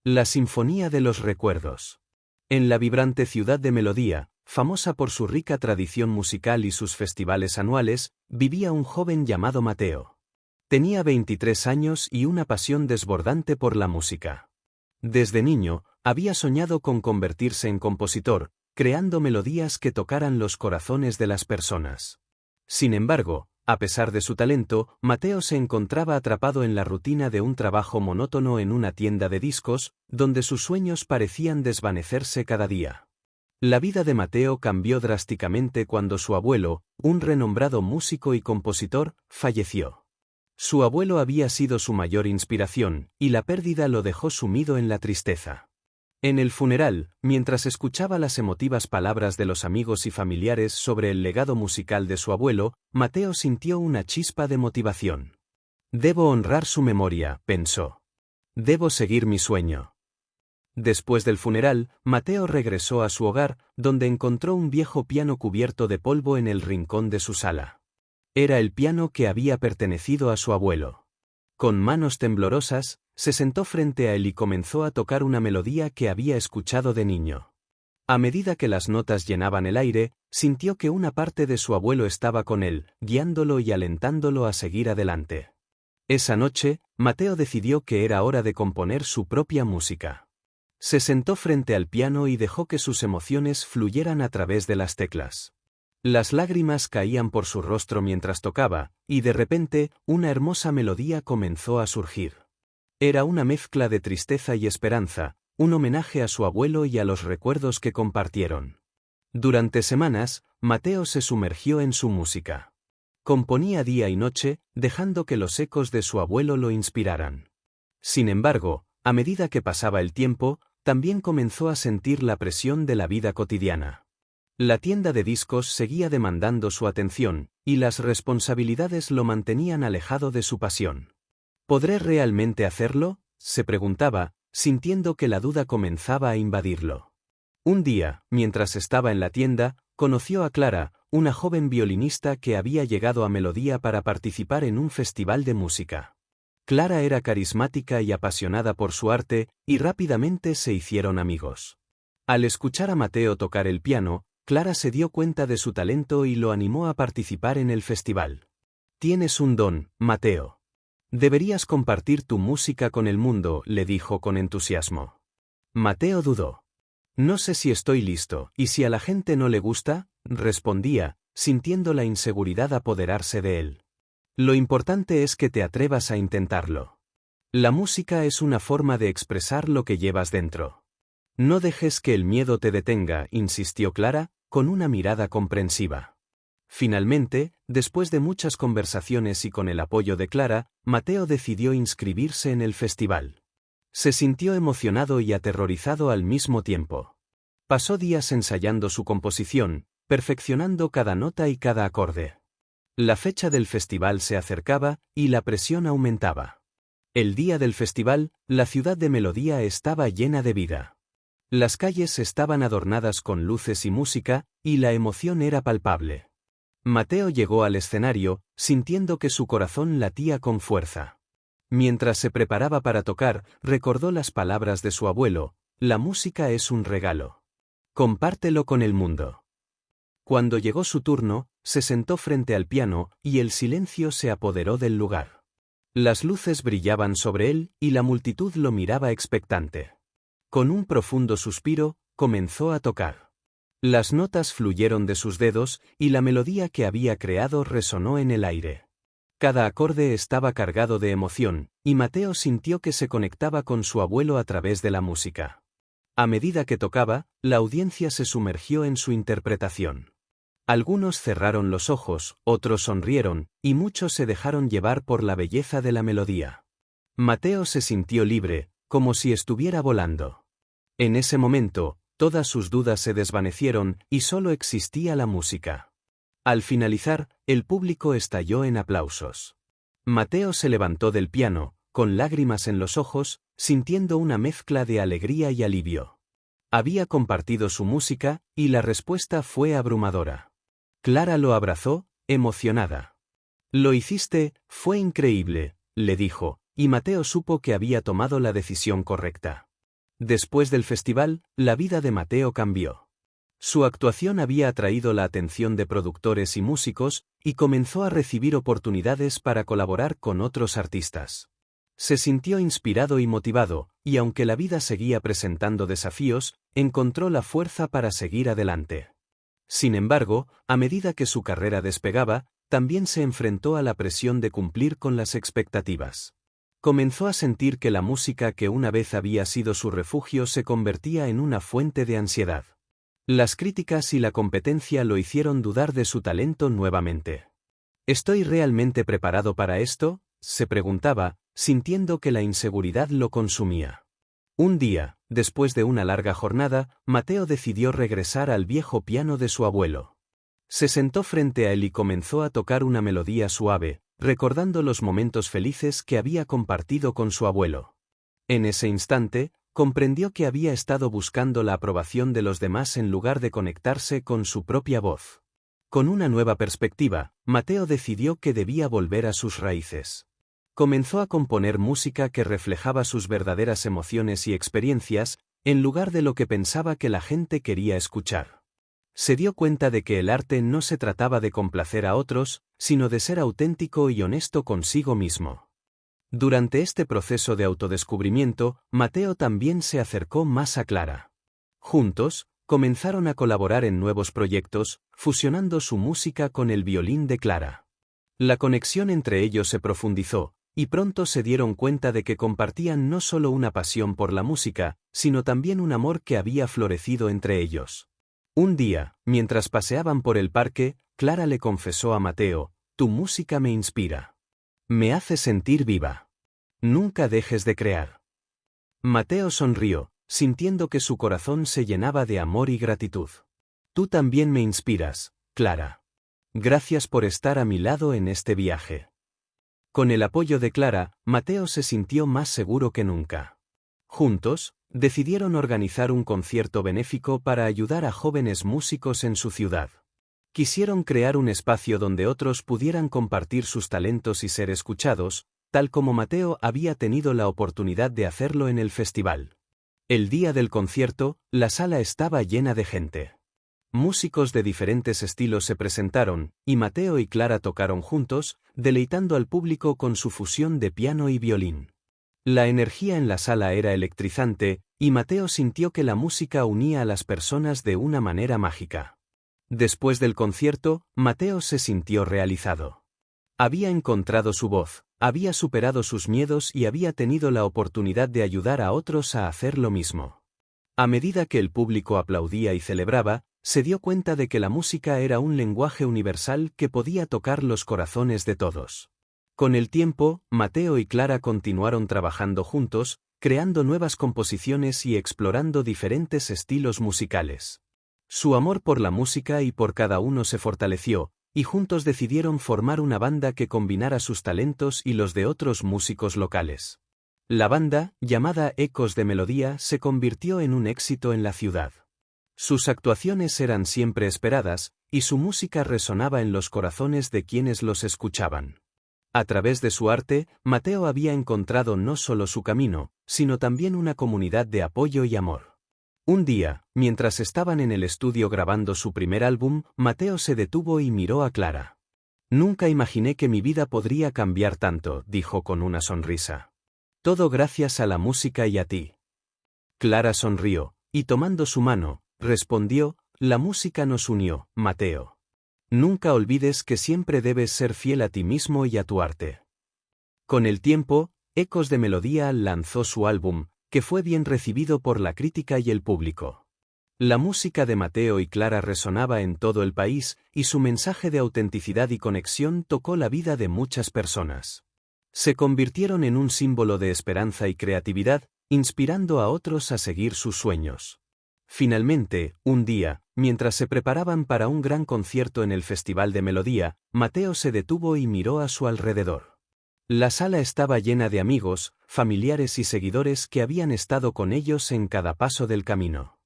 La Sinfonía de los Recuerdos. En la vibrante ciudad de Melodía, famosa por su rica tradición musical y sus festivales anuales, vivía un joven llamado Mateo. Tenía 23 años y una pasión desbordante por la música. Desde niño, había soñado con convertirse en compositor, creando melodías que tocaran los corazones de las personas. Sin embargo, a pesar de su talento, Mateo se encontraba atrapado en la rutina de un trabajo monótono en una tienda de discos, donde sus sueños parecían desvanecerse cada día. La vida de Mateo cambió drásticamente cuando su abuelo, un renombrado músico y compositor, falleció. Su abuelo había sido su mayor inspiración, y la pérdida lo dejó sumido en la tristeza. En el funeral, mientras escuchaba las emotivas palabras de los amigos y familiares sobre el legado musical de su abuelo, Mateo sintió una chispa de motivación. Debo honrar su memoria, pensó. Debo seguir mi sueño. Después del funeral, Mateo regresó a su hogar, donde encontró un viejo piano cubierto de polvo en el rincón de su sala. Era el piano que había pertenecido a su abuelo. Con manos temblorosas, se sentó frente a él y comenzó a tocar una melodía que había escuchado de niño. A medida que las notas llenaban el aire, sintió que una parte de su abuelo estaba con él, guiándolo y alentándolo a seguir adelante. Esa noche, Mateo decidió que era hora de componer su propia música. Se sentó frente al piano y dejó que sus emociones fluyeran a través de las teclas. Las lágrimas caían por su rostro mientras tocaba, y de repente, una hermosa melodía comenzó a surgir. Era una mezcla de tristeza y esperanza, un homenaje a su abuelo y a los recuerdos que compartieron. Durante semanas, Mateo se sumergió en su música. Componía día y noche, dejando que los ecos de su abuelo lo inspiraran. Sin embargo, a medida que pasaba el tiempo, también comenzó a sentir la presión de la vida cotidiana. La tienda de discos seguía demandando su atención, y las responsabilidades lo mantenían alejado de su pasión. ¿Podré realmente hacerlo?, se preguntaba, sintiendo que la duda comenzaba a invadirlo. Un día, mientras estaba en la tienda, conoció a Clara, una joven violinista que había llegado a Melodía para participar en un festival de música. Clara era carismática y apasionada por su arte, y rápidamente se hicieron amigos. Al escuchar a Mateo tocar el piano, Clara se dio cuenta de su talento y lo animó a participar en el festival. «Tienes un don, Mateo. Deberías compartir tu música con el mundo», le dijo con entusiasmo. Mateo dudó. «No sé si estoy listo, y si a la gente no le gusta», respondía, sintiendo la inseguridad apoderarse de él. «Lo importante es que te atrevas a intentarlo. La música es una forma de expresar lo que llevas dentro. No dejes que el miedo te detenga», insistió Clara, con una mirada comprensiva. Finalmente, después de muchas conversaciones y con el apoyo de Clara, Mateo decidió inscribirse en el festival. Se sintió emocionado y aterrorizado al mismo tiempo. Pasó días ensayando su composición, perfeccionando cada nota y cada acorde. La fecha del festival se acercaba, y la presión aumentaba. El día del festival, la ciudad de Melodía estaba llena de vida. Las calles estaban adornadas con luces y música, y la emoción era palpable. Mateo llegó al escenario, sintiendo que su corazón latía con fuerza. Mientras se preparaba para tocar, recordó las palabras de su abuelo: «La música es un regalo. Compártelo con el mundo». Cuando llegó su turno, se sentó frente al piano, y el silencio se apoderó del lugar. Las luces brillaban sobre él, y la multitud lo miraba expectante. Con un profundo suspiro, comenzó a tocar. Las notas fluyeron de sus dedos, y la melodía que había creado resonó en el aire. Cada acorde estaba cargado de emoción, y Mateo sintió que se conectaba con su abuelo a través de la música. A medida que tocaba, la audiencia se sumergió en su interpretación. Algunos cerraron los ojos, otros sonrieron, y muchos se dejaron llevar por la belleza de la melodía. Mateo se sintió libre, como si estuviera volando. En ese momento, todas sus dudas se desvanecieron, y solo existía la música. Al finalizar, el público estalló en aplausos. Mateo se levantó del piano, con lágrimas en los ojos, sintiendo una mezcla de alegría y alivio. Había compartido su música, y la respuesta fue abrumadora. Clara lo abrazó, emocionada. «Lo hiciste, fue increíble», le dijo, y Mateo supo que había tomado la decisión correcta. Después del festival, la vida de Mateo cambió. Su actuación había atraído la atención de productores y músicos, y comenzó a recibir oportunidades para colaborar con otros artistas. Se sintió inspirado y motivado, y aunque la vida seguía presentando desafíos, encontró la fuerza para seguir adelante. Sin embargo, a medida que su carrera despegaba, también se enfrentó a la presión de cumplir con las expectativas. Comenzó a sentir que la música que una vez había sido su refugio se convertía en una fuente de ansiedad. Las críticas y la competencia lo hicieron dudar de su talento nuevamente. ¿Estoy realmente preparado para esto?, se preguntaba, sintiendo que la inseguridad lo consumía. Un día, después de una larga jornada, Mateo decidió regresar al viejo piano de su abuelo. Se sentó frente a él y comenzó a tocar una melodía suave, recordando los momentos felices que había compartido con su abuelo. En ese instante, comprendió que había estado buscando la aprobación de los demás en lugar de conectarse con su propia voz. Con una nueva perspectiva, Mateo decidió que debía volver a sus raíces. Comenzó a componer música que reflejaba sus verdaderas emociones y experiencias, en lugar de lo que pensaba que la gente quería escuchar. Se dio cuenta de que el arte no se trataba de complacer a otros, sino de ser auténtico y honesto consigo mismo. Durante este proceso de autodescubrimiento, Mateo también se acercó más a Clara. Juntos, comenzaron a colaborar en nuevos proyectos, fusionando su música con el violín de Clara. La conexión entre ellos se profundizó, y pronto se dieron cuenta de que compartían no solo una pasión por la música, sino también un amor que había florecido entre ellos. Un día, mientras paseaban por el parque, Clara le confesó a Mateo: «Tu música me inspira. Me hace sentir viva. Nunca dejes de crear». Mateo sonrió, sintiendo que su corazón se llenaba de amor y gratitud. «Tú también me inspiras, Clara. Gracias por estar a mi lado en este viaje». Con el apoyo de Clara, Mateo se sintió más seguro que nunca. Juntos, decidieron organizar un concierto benéfico para ayudar a jóvenes músicos en su ciudad. Quisieron crear un espacio donde otros pudieran compartir sus talentos y ser escuchados, tal como Mateo había tenido la oportunidad de hacerlo en el festival. El día del concierto, la sala estaba llena de gente. Músicos de diferentes estilos se presentaron, y Mateo y Clara tocaron juntos, deleitando al público con su fusión de piano y violín. La energía en la sala era electrizante, y Mateo sintió que la música unía a las personas de una manera mágica. Después del concierto, Mateo se sintió realizado. Había encontrado su voz, había superado sus miedos y había tenido la oportunidad de ayudar a otros a hacer lo mismo. A medida que el público aplaudía y celebraba, se dio cuenta de que la música era un lenguaje universal que podía tocar los corazones de todos. Con el tiempo, Mateo y Clara continuaron trabajando juntos, creando nuevas composiciones y explorando diferentes estilos musicales. Su amor por la música y por cada uno se fortaleció, y juntos decidieron formar una banda que combinara sus talentos y los de otros músicos locales. La banda, llamada Ecos de Melodía, se convirtió en un éxito en la ciudad. Sus actuaciones eran siempre esperadas, y su música resonaba en los corazones de quienes los escuchaban. A través de su arte, Mateo había encontrado no solo su camino, sino también una comunidad de apoyo y amor. Un día, mientras estaban en el estudio grabando su primer álbum, Mateo se detuvo y miró a Clara. «Nunca imaginé que mi vida podría cambiar tanto», dijo con una sonrisa. «Todo gracias a la música y a ti». Clara sonrió, y tomando su mano, respondió: «La música nos unió, Mateo. Nunca olvides que siempre debes ser fiel a ti mismo y a tu arte». Con el tiempo, Ecos de Melodía lanzó su álbum, que fue bien recibido por la crítica y el público. La música de Mateo y Clara resonaba en todo el país, y su mensaje de autenticidad y conexión tocó la vida de muchas personas. Se convirtieron en un símbolo de esperanza y creatividad, inspirando a otros a seguir sus sueños. Finalmente, un día, mientras se preparaban para un gran concierto en el Festival de Melodía, Mateo se detuvo y miró a su alrededor. La sala estaba llena de amigos, familiares y seguidores que habían estado con ellos en cada paso del camino.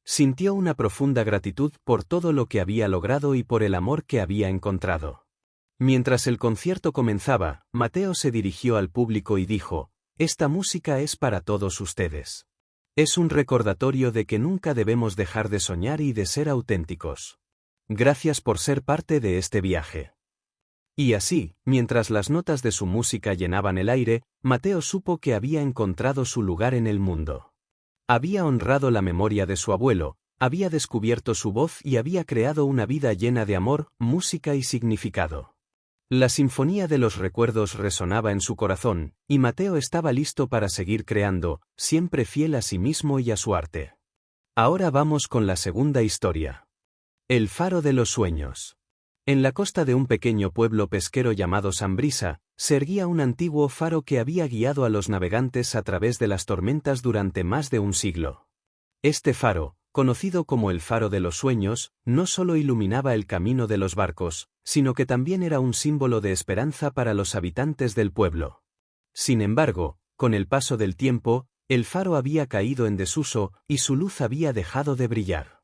Sintió una profunda gratitud por todo lo que había logrado y por el amor que había encontrado. Mientras el concierto comenzaba, Mateo se dirigió al público y dijo: «Esta música es para todos ustedes. Es un recordatorio de que nunca debemos dejar de soñar y de ser auténticos. Gracias por ser parte de este viaje. Y así, mientras las notas de su música llenaban el aire, Mateo supo que había encontrado su lugar en el mundo. Había honrado la memoria de su abuelo, había descubierto su voz y había creado una vida llena de amor, música y significado. La sinfonía de los recuerdos resonaba en su corazón, y Mateo estaba listo para seguir creando, siempre fiel a sí mismo y a su arte. Ahora vamos con la segunda historia. El faro de los sueños. En la costa de un pequeño pueblo pesquero llamado Sambrisa, se erguía un antiguo faro que había guiado a los navegantes a través de las tormentas durante más de un siglo. Este faro, conocido como el faro de los sueños, no solo iluminaba el camino de los barcos, sino que también era un símbolo de esperanza para los habitantes del pueblo. Sin embargo, con el paso del tiempo, el faro había caído en desuso y su luz había dejado de brillar.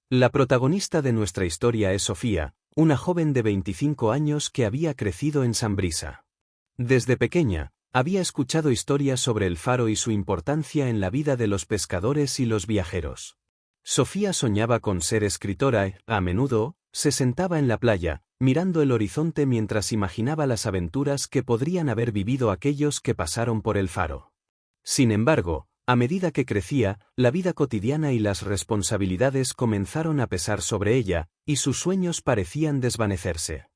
La protagonista de nuestra historia es Sofía, una joven de 25 años que había crecido en Sambrisa. Desde pequeña, había escuchado historias sobre el faro y su importancia en la vida de los pescadores y los viajeros. Sofía soñaba con ser escritora y, a menudo, se sentaba en la playa, mirando el horizonte mientras imaginaba las aventuras que podrían haber vivido aquellos que pasaron por el faro. Sin embargo, a medida que crecía, la vida cotidiana y las responsabilidades comenzaron a pesar sobre ella, y sus sueños parecían desvanecerse.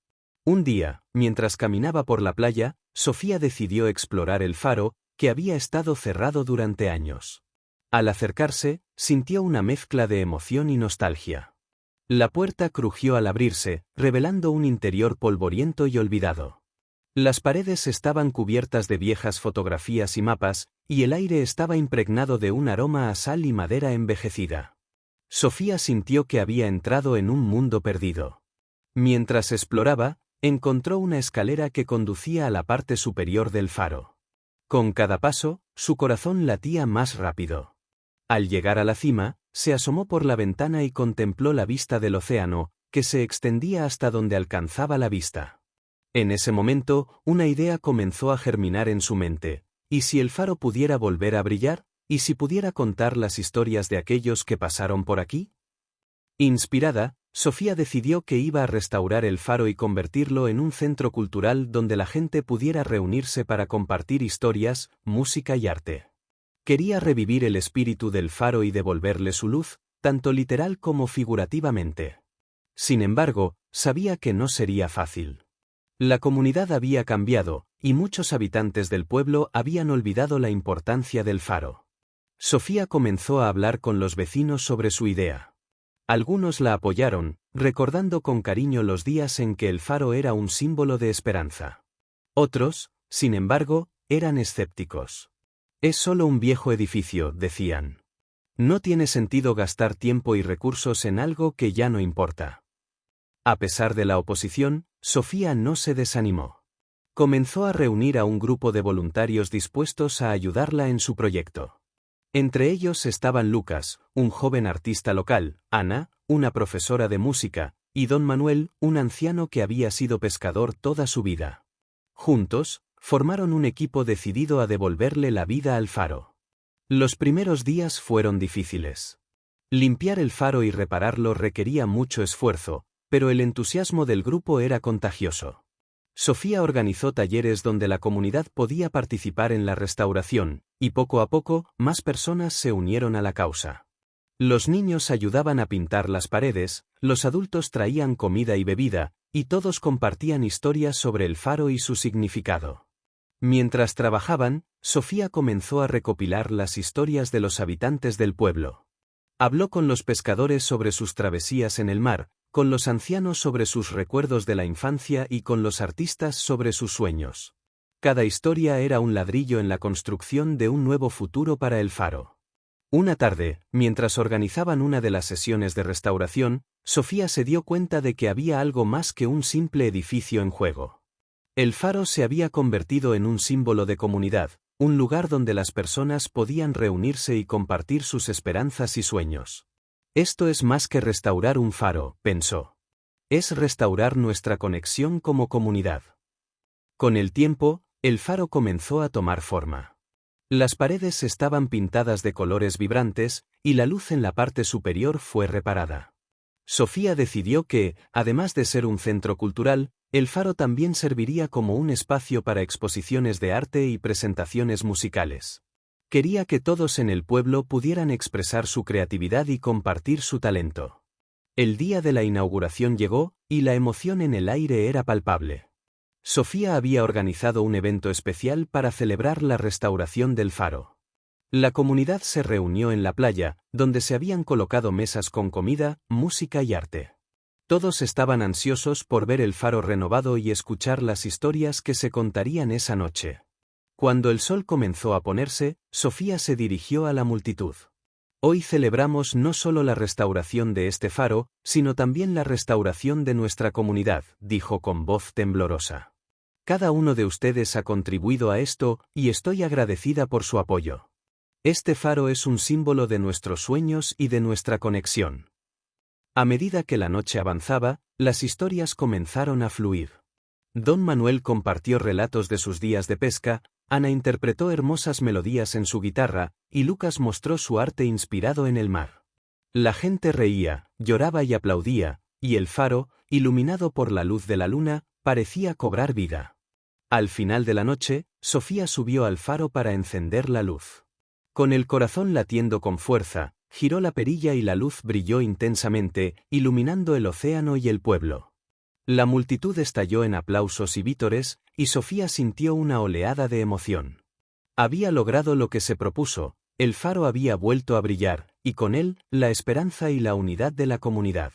Un día, mientras caminaba por la playa, Sofía decidió explorar el faro, que había estado cerrado durante años. Al acercarse, sintió una mezcla de emoción y nostalgia. La puerta crujió al abrirse, revelando un interior polvoriento y olvidado. Las paredes estaban cubiertas de viejas fotografías y mapas, y el aire estaba impregnado de un aroma a sal y madera envejecida. Sofía sintió que había entrado en un mundo perdido. Mientras exploraba, encontró una escalera que conducía a la parte superior del faro. Con cada paso, su corazón latía más rápido. Al llegar a la cima, se asomó por la ventana y contempló la vista del océano, que se extendía hasta donde alcanzaba la vista. En ese momento, una idea comenzó a germinar en su mente. ¿Y si el faro pudiera volver a brillar? ¿Y si pudiera contar las historias de aquellos que pasaron por aquí? Inspirada, Sofía decidió que iba a restaurar el faro y convertirlo en un centro cultural donde la gente pudiera reunirse para compartir historias, música y arte. Quería revivir el espíritu del faro y devolverle su luz, tanto literal como figurativamente. Sin embargo, sabía que no sería fácil. La comunidad había cambiado, y muchos habitantes del pueblo habían olvidado la importancia del faro. Sofía comenzó a hablar con los vecinos sobre su idea. Algunos la apoyaron, recordando con cariño los días en que el faro era un símbolo de esperanza. Otros, sin embargo, eran escépticos. Es solo un viejo edificio, decían. No tiene sentido gastar tiempo y recursos en algo que ya no importa. A pesar de la oposición, Sofía no se desanimó. Comenzó a reunir a un grupo de voluntarios dispuestos a ayudarla en su proyecto. Entre ellos estaban Lucas, un joven artista local, Ana, una profesora de música, y don Manuel, un anciano que había sido pescador toda su vida. Juntos, formaron un equipo decidido a devolverle la vida al faro. Los primeros días fueron difíciles. Limpiar el faro y repararlo requería mucho esfuerzo, pero el entusiasmo del grupo era contagioso. Sofía organizó talleres donde la comunidad podía participar en la restauración, y poco a poco, más personas se unieron a la causa. Los niños ayudaban a pintar las paredes, los adultos traían comida y bebida, y todos compartían historias sobre el faro y su significado. Mientras trabajaban, Sofía comenzó a recopilar las historias de los habitantes del pueblo. Habló con los pescadores sobre sus travesías en el mar, con los ancianos sobre sus recuerdos de la infancia y con los artistas sobre sus sueños. Cada historia era un ladrillo en la construcción de un nuevo futuro para el faro. Una tarde, mientras organizaban una de las sesiones de restauración, Sofía se dio cuenta de que había algo más que un simple edificio en juego. El faro se había convertido en un símbolo de comunidad, un lugar donde las personas podían reunirse y compartir sus esperanzas y sueños. Esto es más que restaurar un faro, pensó. Es restaurar nuestra conexión como comunidad. Con el tiempo, el faro comenzó a tomar forma. Las paredes estaban pintadas de colores vibrantes, y la luz en la parte superior fue reparada. Sofía decidió que, además de ser un centro cultural, el faro también serviría como un espacio para exposiciones de arte y presentaciones musicales. Quería que todos en el pueblo pudieran expresar su creatividad y compartir su talento. El día de la inauguración llegó, y la emoción en el aire era palpable. Sofía había organizado un evento especial para celebrar la restauración del faro. La comunidad se reunió en la playa, donde se habían colocado mesas con comida, música y arte. Todos estaban ansiosos por ver el faro renovado y escuchar las historias que se contarían esa noche. Cuando el sol comenzó a ponerse, Sofía se dirigió a la multitud. Hoy celebramos no solo la restauración de este faro, sino también la restauración de nuestra comunidad, dijo con voz temblorosa. Cada uno de ustedes ha contribuido a esto, y estoy agradecida por su apoyo. Este faro es un símbolo de nuestros sueños y de nuestra conexión. A medida que la noche avanzaba, las historias comenzaron a fluir. Don Manuel compartió relatos de sus días de pesca, Ana interpretó hermosas melodías en su guitarra, y Lucas mostró su arte inspirado en el mar. La gente reía, lloraba y aplaudía, y el faro, iluminado por la luz de la luna, parecía cobrar vida. Al final de la noche, Sofía subió al faro para encender la luz. Con el corazón latiendo con fuerza, giró la perilla y la luz brilló intensamente, iluminando el océano y el pueblo. La multitud estalló en aplausos y vítores, y Sofía sintió una oleada de emoción. Había logrado lo que se propuso, el faro había vuelto a brillar, y con él, la esperanza y la unidad de la comunidad.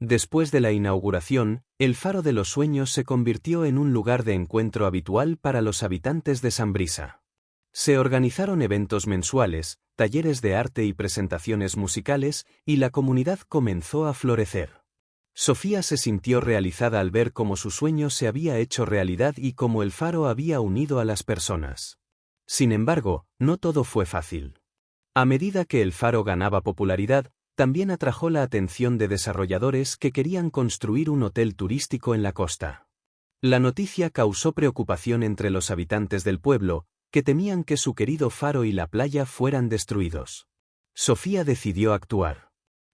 Después de la inauguración, el Faro de los Sueños se convirtió en un lugar de encuentro habitual para los habitantes de Sambrisa. Se organizaron eventos mensuales, talleres de arte y presentaciones musicales, y la comunidad comenzó a florecer. Sofía se sintió realizada al ver cómo su sueño se había hecho realidad y cómo el faro había unido a las personas. Sin embargo, no todo fue fácil. A medida que el faro ganaba popularidad, también atrajo la atención de desarrolladores que querían construir un hotel turístico en la costa. La noticia causó preocupación entre los habitantes del pueblo, que temían que su querido faro y la playa fueran destruidos. Sofía decidió actuar.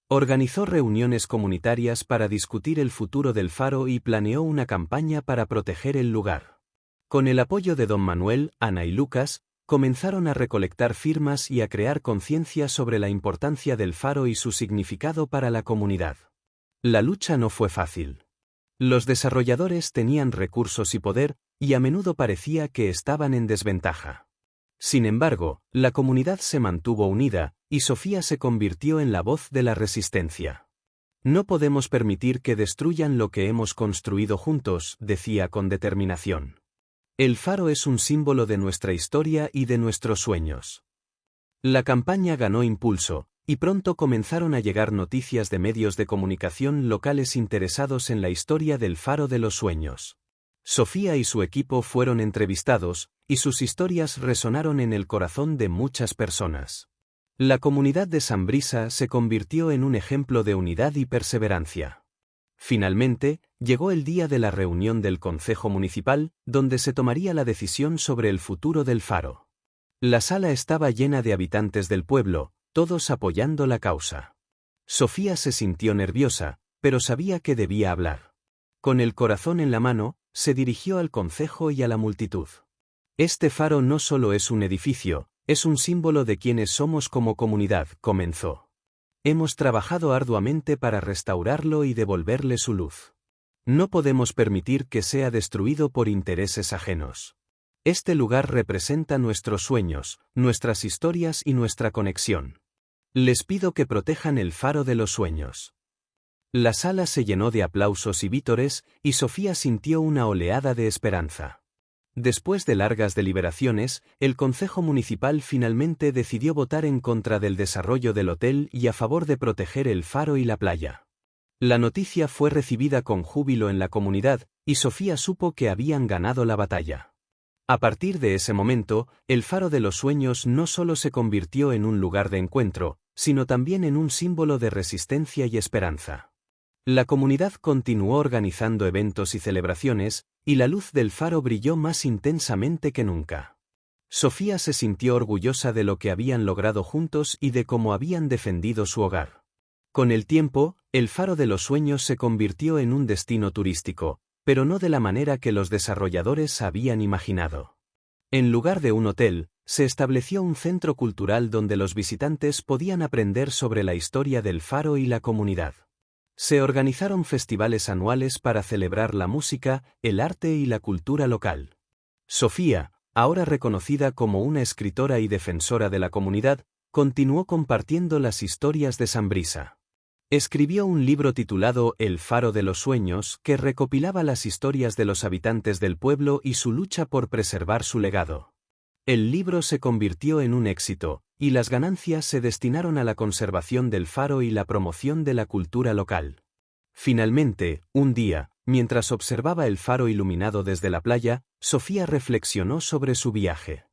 Organizó reuniones comunitarias para discutir el futuro del faro y planeó una campaña para proteger el lugar. Con el apoyo de don Manuel, Ana y Lucas, comenzaron a recolectar firmas y a crear conciencia sobre la importancia del faro y su significado para la comunidad. La lucha no fue fácil. Los desarrolladores tenían recursos y poder, y a menudo parecía que estaban en desventaja. Sin embargo, la comunidad se mantuvo unida, y Sofía se convirtió en la voz de la resistencia. No podemos permitir que destruyan lo que hemos construido juntos, decía con determinación. El faro es un símbolo de nuestra historia y de nuestros sueños. La campaña ganó impulso, y pronto comenzaron a llegar noticias de medios de comunicación locales interesados en la historia del Faro de los Sueños. Sofía y su equipo fueron entrevistados, y sus historias resonaron en el corazón de muchas personas. La comunidad de Sambrisa se convirtió en un ejemplo de unidad y perseverancia. Finalmente, llegó el día de la reunión del Concejo Municipal, donde se tomaría la decisión sobre el futuro del faro. La sala estaba llena de habitantes del pueblo, todos apoyando la causa. Sofía se sintió nerviosa, pero sabía que debía hablar. Con el corazón en la mano, se dirigió al concejo y a la multitud. Este faro no solo es un edificio, es un símbolo de quienes somos como comunidad, comenzó. Hemos trabajado arduamente para restaurarlo y devolverle su luz. No podemos permitir que sea destruido por intereses ajenos. Este lugar representa nuestros sueños, nuestras historias y nuestra conexión. Les pido que protejan el faro de los sueños. La sala se llenó de aplausos y vítores, y Sofía sintió una oleada de esperanza. Después de largas deliberaciones, el Concejo Municipal finalmente decidió votar en contra del desarrollo del hotel y a favor de proteger el faro y la playa. La noticia fue recibida con júbilo en la comunidad, y Sofía supo que habían ganado la batalla. A partir de ese momento, el Faro de los Sueños no solo se convirtió en un lugar de encuentro, sino también en un símbolo de resistencia y esperanza. La comunidad continuó organizando eventos y celebraciones, y la luz del faro brilló más intensamente que nunca. Sofía se sintió orgullosa de lo que habían logrado juntos y de cómo habían defendido su hogar. Con el tiempo, el Faro de los Sueños se convirtió en un destino turístico, pero no de la manera que los desarrolladores habían imaginado. En lugar de un hotel, se estableció un centro cultural donde los visitantes podían aprender sobre la historia del faro y la comunidad. Se organizaron festivales anuales para celebrar la música, el arte y la cultura local. Sofía, ahora reconocida como una escritora y defensora de la comunidad, continuó compartiendo las historias de Sambrisa. Escribió un libro titulado El Faro de los Sueños que recopilaba las historias de los habitantes del pueblo y su lucha por preservar su legado. El libro se convirtió en un éxito, y las ganancias se destinaron a la conservación del faro y la promoción de la cultura local. Finalmente, un día, mientras observaba el faro iluminado desde la playa, Sofía reflexionó sobre su viaje.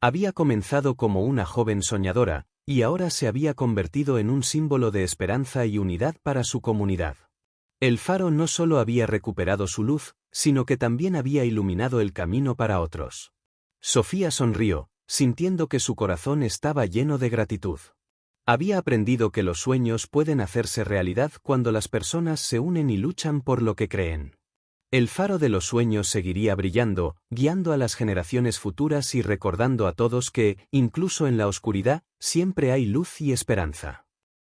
Había comenzado como una joven soñadora, y ahora se había convertido en un símbolo de esperanza y unidad para su comunidad. El faro no solo había recuperado su luz, sino que también había iluminado el camino para otros. Sofía sonrió, sintiendo que su corazón estaba lleno de gratitud. Había aprendido que los sueños pueden hacerse realidad cuando las personas se unen y luchan por lo que creen. El faro de los sueños seguiría brillando, guiando a las generaciones futuras y recordando a todos que, incluso en la oscuridad, siempre hay luz y esperanza.